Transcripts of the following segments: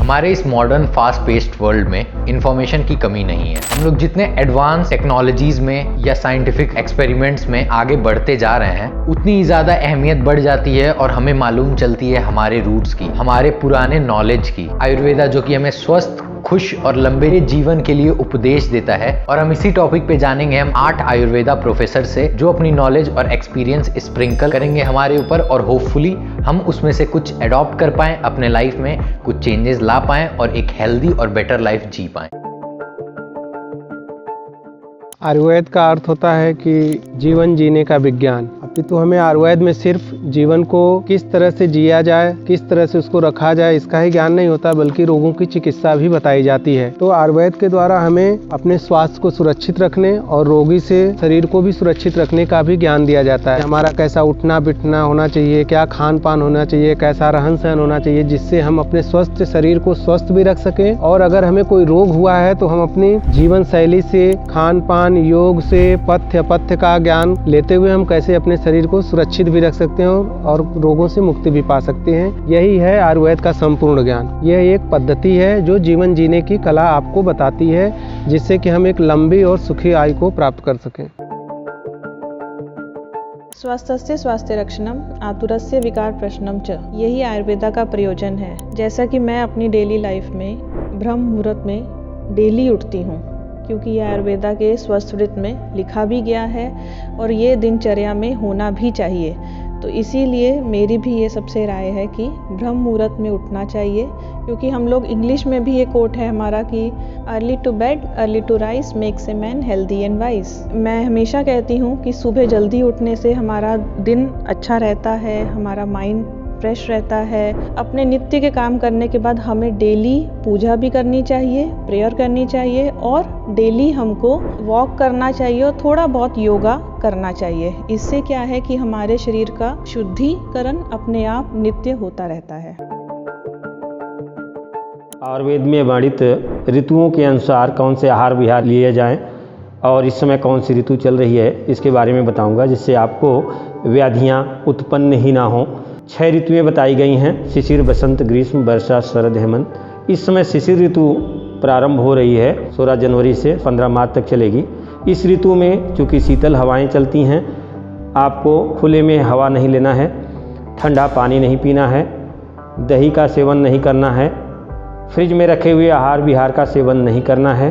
हमारे इस modern fast paced world में इंफॉर्मेशन की कमी नहीं है। हम लोग जितने एडवांस टेक्नोलॉजीज में या साइंटिफिक एक्सपेरिमेंट्स में आगे बढ़ते जा रहे हैं, उतनी ही ज़्यादा अहमियत बढ़ जाती है और हमें मालूम चलती है हमारे रूट्स की, हमारे पुराने नॉलेज की। आयुर्वेदा जो कि हमें स्वस्थ, खुश और लंबे जीवन के लिए उपदेश देता है। और हम इसी टॉपिक पे जानेंगे हम 8 आयुर्वेदा प्रोफेसर से, जो अपनी नॉलेज और एक्सपीरियंस स्प्रिंकल करेंगे हमारे ऊपर, और होपफुली हम उसमें से कुछ अडॉप्ट कर पाएं, अपने लाइफ में कुछ चेंजेस ला पाएं और एक हेल्दी और बेटर लाइफ जी पाएं। आयुर्वेद का अर्थ होता है कि जीवन जीने का विज्ञान। अपितु हमें आयुर्वेद में सिर्फ जीवन को किस तरह से जिया जाए, किस तरह से उसको रखा जाए, इसका ही ज्ञान नहीं होता, बल्कि रोगों की चिकित्सा भी बताई जाती है। तो आयुर्वेद के द्वारा हमें अपने स्वास्थ्य को सुरक्षित रखने और रोगी से शरीर को भी सुरक्षित रखने का भी ज्ञान दिया जाता है। हमारा कैसा उठना बैठना होना चाहिए, क्या खान पान होना चाहिए, कैसा रहन सहन होना चाहिए, जिससे हम अपने स्वस्थ शरीर को स्वस्थ भी रख सकें। और अगर हमें कोई रोग हुआ है तो हम अपनी जीवन शैली से, खान पान, योग से, पथ्य अपथ्य का ज्ञान लेते हुए हम कैसे अपने शरीर को सुरक्षित भी रख सकते हैं और रोगों से मुक्ति भी पा सकते हैं। यही है आयुर्वेद का संपूर्ण ज्ञान। यह एक पद्धति है जो जीवन जीने की कला आपको बताती है, जिससे कि हम एक लंबी और सुखी आयु को प्राप्त कर सकें। स्वास्थ्य स्वास्थ्य रक्षणम आतुरस्य विकार प्रश्नम च, यही आयुर्वेदा का प्रयोजन है। जैसा कि मैं अपनी डेली लाइफ में ब्रह्म मुहूर्त में डेली उठती हूँ, क्योंकि ये आयुर्वेदा के स्वस्थ में लिखा भी गया है और ये दिनचर्या में होना भी चाहिए। तो इसीलिए मेरी भी ये सबसे राय है कि ब्रह्म मुहूर्त में उठना चाहिए, क्योंकि हम लोग इंग्लिश में भी ये कोट है हमारा कि early to bed early to rise makes a man healthy and wise. मैं हमेशा कहती हूँ कि सुबह जल्दी उठने से हमारा दिन अच्छा रहता है, हमारा माइंड फ्रेश रहता है। अपने नित्य के काम करने के बाद हमें डेली पूजा भी करनी चाहिए, प्रेयर करनी चाहिए और डेली हमको वॉक करना चाहिए और थोड़ा बहुत योगा करना चाहिए। इससे क्या है कि हमारे शरीर का शुद्धिकरण अपने आप नित्य होता रहता है। आयुर्वेद में वर्णित ऋतुओं के अनुसार कौन से आहार विहार लिए जाएं और इस समय कौन सी ऋतु चल रही है, इसके बारे में बताऊंगा, जिससे आपको व्याधियां उत्पन्न ही ना हो। 6 ऋतुएं बताई गई हैं: शिशिर, बसंत, ग्रीष्म, वर्षा, शरद, हेमंत। इस समय शिशिर ऋतु प्रारंभ हो रही है, 16 जनवरी से 15 मार्च तक चलेगी। इस ऋतु में चूँकि शीतल हवाएं चलती हैं, आपको खुले में हवा नहीं लेना है, ठंडा पानी नहीं पीना है, दही का सेवन नहीं करना है, फ्रिज में रखे हुए आहार विहार का सेवन नहीं करना है।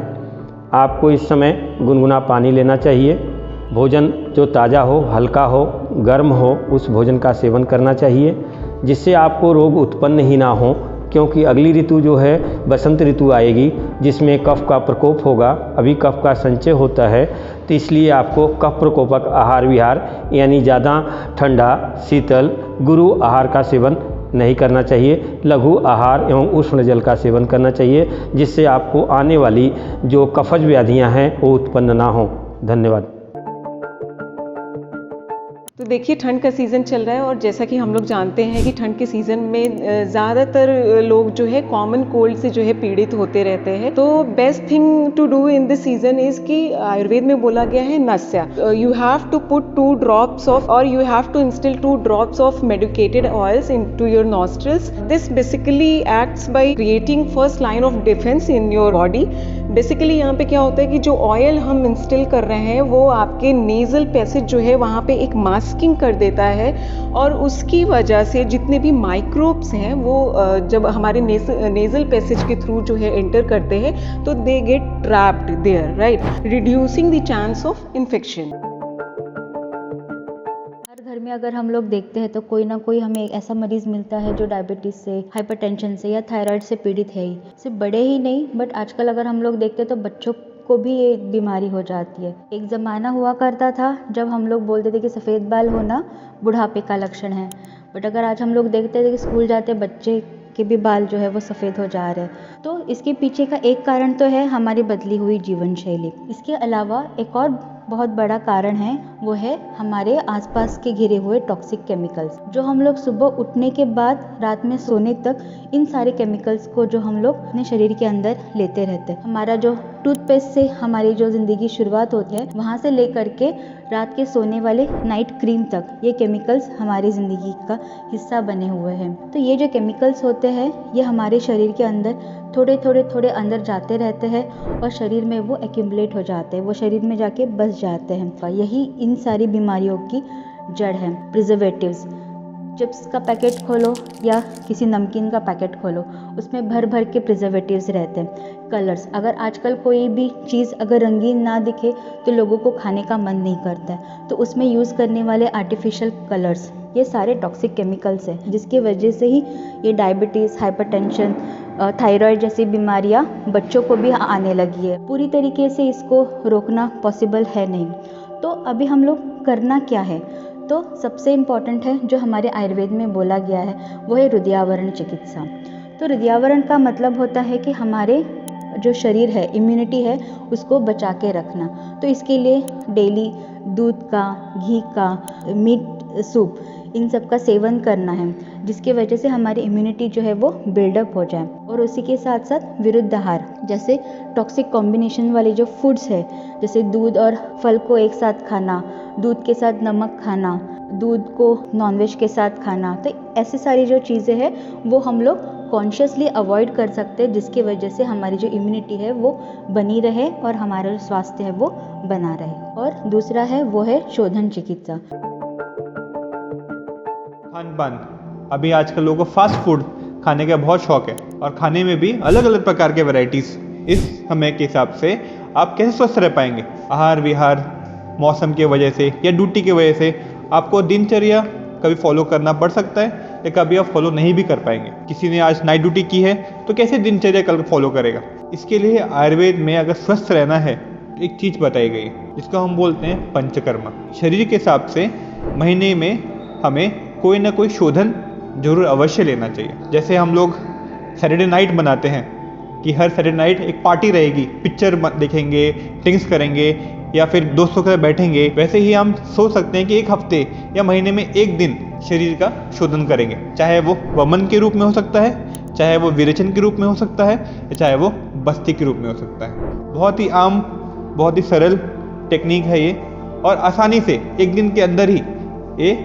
आपको इस समय गुनगुना पानी लेना चाहिए। भोजन जो ताज़ा हो, हल्का हो, गर्म हो, उस भोजन का सेवन करना चाहिए, जिससे आपको रोग उत्पन्न ही ना हो। क्योंकि अगली ऋतु जो है बसंत ऋतु आएगी, जिसमें कफ का प्रकोप होगा। अभी कफ का संचय होता है, तो इसलिए आपको कफ प्रकोपक आहार विहार यानी ज़्यादा ठंडा, शीतल, गुरु आहार का सेवन नहीं करना चाहिए। लघु आहार एवं उष्ण जल का सेवन करना चाहिए, जिससे आपको आने वाली जो कफज व्याधियाँ हैं वो उत्पन्न ना हो। धन्यवाद। तो देखिए, ठंड का सीज़न चल रहा है और जैसा कि हम लोग जानते हैं कि ठंड के सीज़न में ज़्यादातर लोग जो है कॉमन कोल्ड से जो है पीड़ित होते रहते हैं। तो best thing to do in this season is कि आयुर्वेद में बोला गया है नस्या, you have to put 2 drops of और you have to instil 2 drops of medicated oils into your nostrils. This basically acts by creating first line of defence in your body. Basically यहाँ पे क्या होता है कि जो ऑयल हम instil कर रहे हैं वो आपके नेज़ल पैसेज जो है वहाँ पे एक मास्किंग कर देता है, और उसकी वजह से जितने भी माइक्रोब्स हैं वो जब हमारे नेज़ल पैसेज के थ्रू जो है एंटर करते हैं तो they get trapped there, right, reducing the chance of infection. घर में अगर हम लोग देखते हैं तो कोई ना कोई हमें एक ऐसा मरीज़ मिलता है जो डायबिटीज़ से, हाइपरटेंशन से या थायराइड से पीड़ित है ही। सिर्फ बड़े ही नहीं, बट आजकल अगर हम लोग देखते हैं तो बच्चों को भी ये बीमारी हो जाती है। एक ज़माना हुआ करता था जब हम लोग बोलते थे कि सफ़ेद बाल होना बुढ़ापे का लक्षण है, बट अगर आज हम लोग देखते थे कि स्कूल जाते बच्चे के भी बाल जो है वो सफ़ेद हो जा रहे हैं। तो इसके पीछे का एक कारण तो है हमारी बदली हुई जीवन शैली। इसके अलावा एक और बहुत बड़ा कारण है, वो है हमारे आसपास के घिरे हुए टॉक्सिक केमिकल्स, जो हम लोग सुबह उठने के बाद रात में सोने तक इन सारे केमिकल्स को जो हम लोग अपने शरीर के अंदर लेते रहते हैं। हमारा जो टूथपेस्ट से हमारी जो ज़िंदगी शुरुआत होती है, वहाँ से लेकर के रात के सोने वाले नाइट क्रीम तक ये केमिकल्स हमारी ज़िंदगी का हिस्सा बने हुए हैं। तो ये जो केमिकल्स होते हैं ये हमारे शरीर के अंदर थोड़े अंदर जाते रहते हैं और शरीर में वो एक्यूमुलेट हो जाते हैं, वो शरीर में जाके बस जाते हैं। यही इन सारी बीमारियों की जड़ है। प्रिजर्वेटिव्स, चिप्स का पैकेट खोलो या किसी नमकीन का पैकेट खोलो, उसमें भर के प्रिजर्वेटिव्स रहते हैं। कलर्स, अगर आजकल कोई भी चीज़ अगर रंगीन ना दिखे तो लोगों को खाने का मन नहीं करता है, तो उसमें यूज़ करने वाले आर्टिफिशियल कलर्स, ये सारे टॉक्सिक केमिकल्स हैं जिसकी वजह से ही ये डायबिटीज़, हाइपरटेंशन, थायराइड जैसी बीमारियां बच्चों को भी आने लगी है। पूरी तरीके से इसको रोकना पॉसिबल है नहीं। तो अभी हम लोग करना क्या है? तो सबसे इम्पॉर्टेंट है जो हमारे आयुर्वेद में बोला गया है वो है हृदयावरण चिकित्सा। तो हृदयावरण का मतलब होता है कि हमारे जो शरीर है, इम्यूनिटी है, उसको बचा के रखना। तो इसके लिए डेली दूध का, घी का, मीट सूप, इन सब का सेवन करना है जिसकी वजह से हमारी इम्यूनिटी जो है वो बिल्डअप हो जाए। और उसी के साथ साथ विरुद्ध आहार, जैसे टॉक्सिक कॉम्बिनेशन वाले जो फूड्स है, जैसे दूध और फल को एक साथ खाना, दूध के साथ नमक खाना, दूध को नॉनवेज के साथ खाना, तो ऐसी सारी जो चीज़ें हैं वो हम लोग कॉन्शियसली अवॉइड कर सकते हैं जिसकी वजह से हमारी जो इम्यूनिटी है वो बनी रहे और हमारा जो स्वास्थ्य है वो बना रहे। और दूसरा है वो है शोधन चिकित्सा। खान पान, अभी आजकल लोगों को फास्ट फूड खाने का बहुत शौक है और खाने में भी अलग अलग प्रकार के वैरायटीज़। इस समय के हिसाब से आप कैसे स्वस्थ रह पाएंगे? आहार विहार, मौसम की वजह से या ड्यूटी की वजह से आपको दिनचर्या कभी फॉलो करना पड़ सकता है या कभी आप फॉलो नहीं भी कर पाएंगे। किसी ने आज नाइट ड्यूटी की है तो कैसे दिनचर्या कल फॉलो करेगा? इसके लिए आयुर्वेद में अगर स्वस्थ रहना है एक चीज़ बताई गई जिसको हम बोलते हैं पंचकर्मा। शरीर के हिसाब से महीने में हमें कोई ना कोई शोधन जरूर अवश्य लेना चाहिए। जैसे हम लोग सैटरडे नाइट बनाते हैं कि हर सैटरडे नाइट एक पार्टी रहेगी, पिक्चर देखेंगे, ड्रिंक्स करेंगे या फिर दोस्तों के साथ बैठेंगे, वैसे ही हम सोच सकते हैं कि एक हफ्ते या महीने में एक दिन शरीर का शोधन करेंगे। चाहे वो वमन के रूप में हो सकता है, चाहे वो विरेचन के रूप में हो सकता है, या चाहे वो बस्ती के रूप में हो सकता है। बहुत ही आम, बहुत ही सरल टेक्निक है ये और आसानी से एक दिन के अंदर ही ये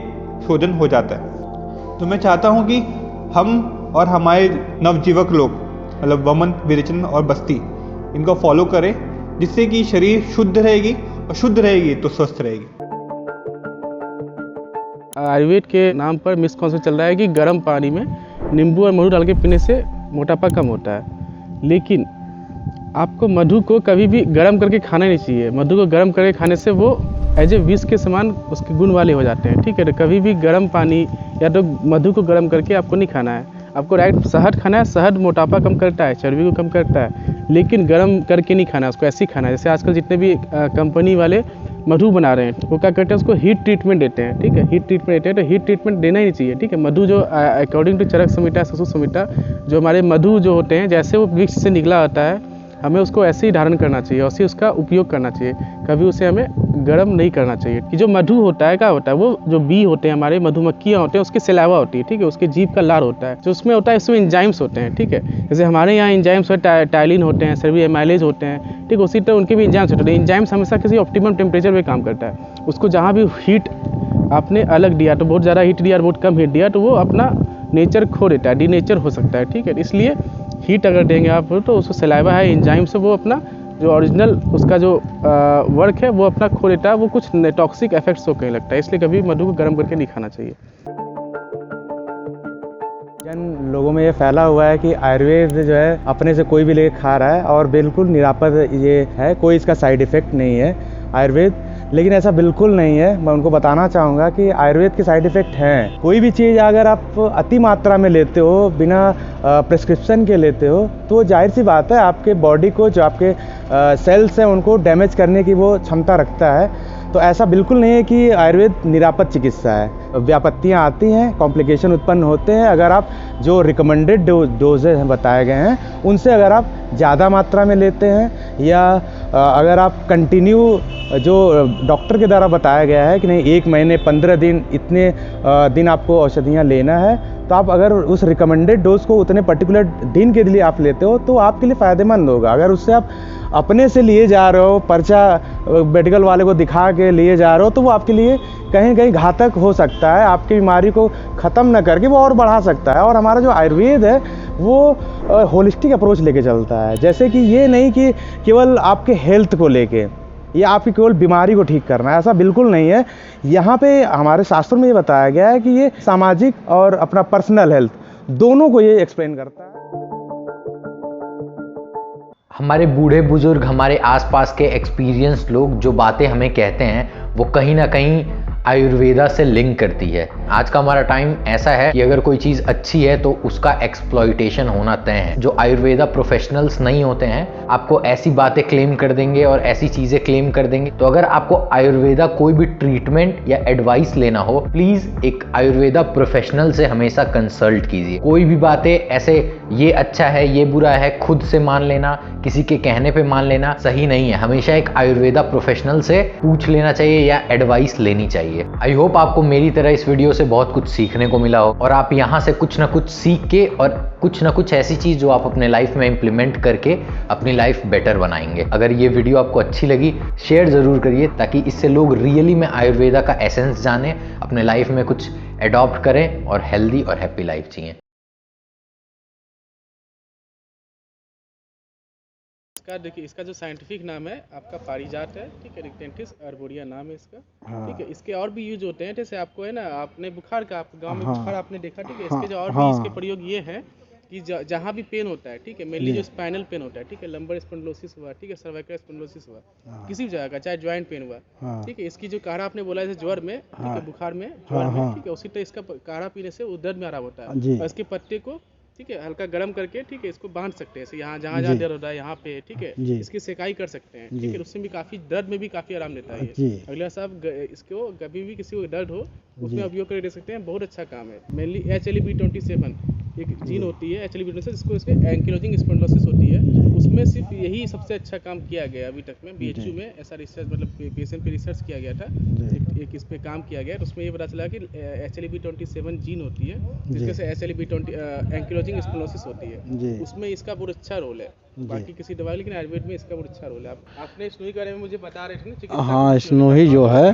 शोधन हो जाता है। तो मैं चाहता हूँ कि हम और हमारे नवजीवक लोग, मतलब वमन, विरेचन और बस्ती, इनको फॉलो करें जिससे कि शरीर शुद्ध रहेगी और शुद्ध रहेगी तो स्वस्थ रहेगी। आयुर्वेद के नाम पर मिसकॉन्सेप्ट चल रहा है कि गर्म पानी में नींबू और मधु डाल के पीने से मोटापा कम होता है, लेकिन आपको मधु को कभी भी गर्म करके खाना नहीं चाहिए। मधु को गर्म करके खाने से वो एज ए विष के समान उसके गुण वाले हो जाते हैं, ठीक है। तो कभी भी गर्म पानी या तो मधु को गर्म करके आपको नहीं खाना है, आपको डायरेक्ट शहद खाना है। शहद मोटापा कम करता है, चर्बी को कम करता है, लेकिन गर्म करके नहीं खाना है, उसको ऐसे ही खाना है। जैसे आजकल जितने भी कंपनी वाले मधु बना रहे हैं वो क्या करते हैं, उसको हीट ट्रीटमेंट देते हैं, ठीक है। हीट ट्रीटमेंट देते हैं तो हीट ट्रीटमेंट देना ही नहीं चाहिए, ठीक है। मधु जो अकॉर्डिंग टू चरक संहिता, सुश्रुत संहिता, जो हमारे मधु जो होते हैं जैसे वो वृक्ष से निकला होता है, हमें उसको ऐसे ही धारण करना चाहिए और ऐसे उसका उपयोग करना चाहिए। कभी उसे हमें गर्म नहीं करना चाहिए। कि जो मधु होता है क्या होता है, वो जो बी होते हैं हमारे, मधुमक्खियाँ होते हैं, उसकी सलावा होती है, ठीक है। उसके जीभ का लार होता है, जो उसमें होता है, इसमें इंजाइम्स होते हैं, ठीक है। जैसे हमारे यहाँ इंजाइम्स टाइलिन होते हैं, सर्वी एमाइलेज होते हैं, ठीक है। उसी तरह उनके भी इंजाइम्स होते हैं। इंजाइम्स हमेशा किसी ऑप्टिमम टेम्परेचर पे काम करता है। उसको जहाँ भी हीट आपने अलग दिया, तो बहुत ज़्यादा हीट दिया, बहुत कम हीट दिया, तो वो अपना नेचर खो देता है, डीनेचर हो सकता है, ठीक है। इसलिए हीट अगर देंगे आप तो उसको सलाइवा है, इंजाइम से वो अपना जो ओरिजिनल उसका जो वर्क है वो अपना खो देता है, वो कुछ टॉक्सिक इफेक्ट्स को कहीं लगता है। इसलिए कभी मधु को गर्म करके नहीं खाना चाहिए। जन लोगों में ये फैला हुआ है कि आयुर्वेद जो है अपने से कोई भी लेके खा रहा है और बिल्कुल निरापद ये है, कोई इसका साइड इफ़ेक्ट नहीं है आयुर्वेद। लेकिन ऐसा बिल्कुल नहीं है। मैं उनको बताना चाहूँगा कि आयुर्वेद के साइड इफ़ेक्ट हैं। कोई भी चीज़ अगर आप अति मात्रा में लेते हो, बिना प्रिस्क्रिप्शन के लेते हो, तो जाहिर सी बात है आपके बॉडी को, जो आपके सेल्स हैं, उनको डैमेज करने की वो क्षमता रखता है। तो ऐसा बिल्कुल नहीं है कि आयुर्वेद निरापद चिकित्सा है। व्यापत्तियाँ आती हैं, कॉम्प्लिकेशन उत्पन्न होते हैं। अगर आप जो रिकमेंडेड डोजेज बताए गए हैं उनसे अगर आप ज़्यादा मात्रा में लेते हैं, या अगर आप कंटिन्यू जो डॉक्टर के द्वारा बताया गया है कि नहीं 1 महीने 15 दिन इतने दिन आपको औषधियाँ लेना है, तो आप अगर उस रिकमेंडेड डोज को उतने पर्टिकुलर दिन के लिए आप लेते हो तो आपके लिए फ़ायदेमंद होगा। अगर उससे आप अपने से लिए जा रहे हो, पर्चा मेडिकल वाले को दिखा के लिए जा रहे हो, तो वो आपके लिए कहीं कहीं घातक हो सकता है, आपकी बीमारी को ख़त्म न करके वो और बढ़ा सकता है। और हमारा जो आयुर्वेद है वो होलिस्टिक अप्रोच लेके चलता है, जैसे कि ये नहीं कि केवल आपके हेल्थ को लेके या आपकी केवल बीमारी को ठीक करना है, ऐसा बिल्कुल नहीं है। यहाँ पे हमारे शास्त्रों में ये बताया गया है कि ये सामाजिक और अपना पर्सनल हेल्थ दोनों को ये एक्सप्लेन करता है। हमारे बूढ़े बुजुर्ग, हमारे आसपास के एक्सपीरियंस लोग जो बातें हमें कहते हैं वो कहीं ना कहीं आयुर्वेदा से लिंक करती है। आज का हमारा टाइम ऐसा है कि अगर कोई चीज़ अच्छी है तो उसका एक्सप्लॉइटेशन होना तय है। जो आयुर्वेदा प्रोफेशनल्स नहीं होते हैं आपको ऐसी बातें क्लेम कर देंगे और ऐसी चीज़ें क्लेम कर देंगे। तो अगर आपको आयुर्वेदा कोई भी ट्रीटमेंट या एडवाइस लेना हो, प्लीज़ एक आयुर्वेदा प्रोफेशनल से हमेशा कंसल्ट कीजिए। कोई भी बातें ऐसे ये अच्छा है ये बुरा है खुद से मान लेना, किसी के कहने पे मान लेना सही नहीं है। हमेशा एक आयुर्वेदा प्रोफेशनल से पूछ लेना चाहिए या एडवाइस लेनी चाहिए। आई होप आपको मेरी तरह इस वीडियो से बहुत कुछ सीखने को मिला हो और आप यहाँ से कुछ ना कुछ सीख के और कुछ ना कुछ ऐसी चीज़ जो आप अपने लाइफ में इम्प्लीमेंट करके अपनी लाइफ बेटर बनाएंगे। अगर ये वीडियो आपको अच्छी लगी शेयर ज़रूर करिए ताकि इससे लोग रियली में आयुर्वेदा का एसेंस जाने, अपने लाइफ में कुछ एडॉप्ट करें और हेल्दी और हैप्पी लाइफ जिएं। इसका देखिए, इसका जो साइंटिफिक नाम है आपका पारिजात है, ठीक है, रिक्टेंटिस अर्बोरिया नाम है इसका। ठीक है, इसके और भी यूज होते हैं, जैसे आपको है ना, आपने बुखार का, आप गांव में बुखार आपने देखा, ठीक है, इसके जो और भी इसके प्रयोग ये हैं कि जहाँ भी पेन होता है, ठीक है, मेनली जो स्पाइनल पेन होता है, ठीक है, लंबर स्पॉन्डिलोसिस हुआ, ठीक है, सर्वाइकल स्पॉन्डिलोसिस हुआ, किसी भी जगह का, चाहे ज्वाइंट पेन हुआ, ठीक है, इसकी जो काढ़ा आपने बोला जैसे ज्वर में, ठीक है, बुखार में, ज्वर में, ठीक है, उसी तरह इसका काढ़ा पीने से वो दर्द में आराम होता है। और इसके पत्ते को, ठीक है, हल्का गर्म करके, ठीक है, इसको बांध सकते हैं, यहाँ जहाँ दर्द होता है यहाँ पे, ठीक है, इसकी सेकाई कर सकते हैं, ठीक है, उससे भी काफ़ी दर्द में भी काफ़ी आराम देता है ये। अगला साहब इसको कभी भी किसी को दर्द हो उसमें उपयोग कर दे सकते हैं, बहुत अच्छा काम है। मेनली HLB27 एक जीन होती है HLB27 जिसको इसमें एंकिलोजिंग स्पॉन्डिलोसिस होती है, उसमें सिर्फ यही सबसे अच्छा काम किया गया अभी तक में। BHU में ऐसा रिसर्च, मतलब पेशेंट पे रिसर्च किया गया था, एक इस पे काम किया गया, तो उसमें ये पता चला कि HLB27 जीन होती है जिसके से HLB20 एंकिलोजिंग स्पॉन्डिलोसिस होती है, उसमें इसका बहुत अच्छा रोल है। बाकी किसी दवाई, लेकिन आयुर्वेद में इसका बहुत अच्छा रोल है। आपने स्नोही के बारे में मुझे बता रहे थे ना? हाँ, स्नोही जो है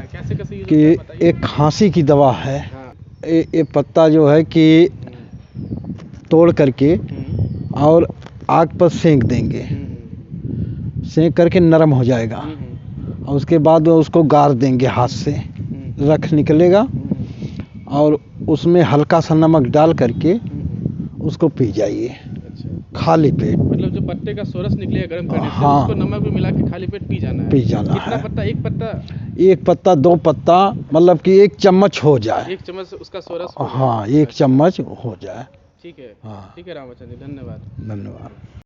कि एक खांसी की दवा है। ये पत्ता जो है कि तोड़ करके और आग पर सेंक देंगे, सेंक करके नरम हो जाएगा और उसके बाद उसको गार देंगे, हाथ से रख निकलेगा और उसमें हल्का सा नमक डाल करके उसको पी जाइए खाली पेट। मतलब जो पत्ते का सोरस निकलेगा गर्म करने से, उसको नमक में मिला के खाली पेट पी जाना है। कितना पत्ता? एक पत्ता 2 पत्ता, मतलब कि 1 चम्मच हो जाए, 1 चम्मच उसका सोरस। हाँ, 1 चम्मच हो जाए। ठीक है, ठीक है रामचंद्र जी, धन्यवाद। धन्यवाद।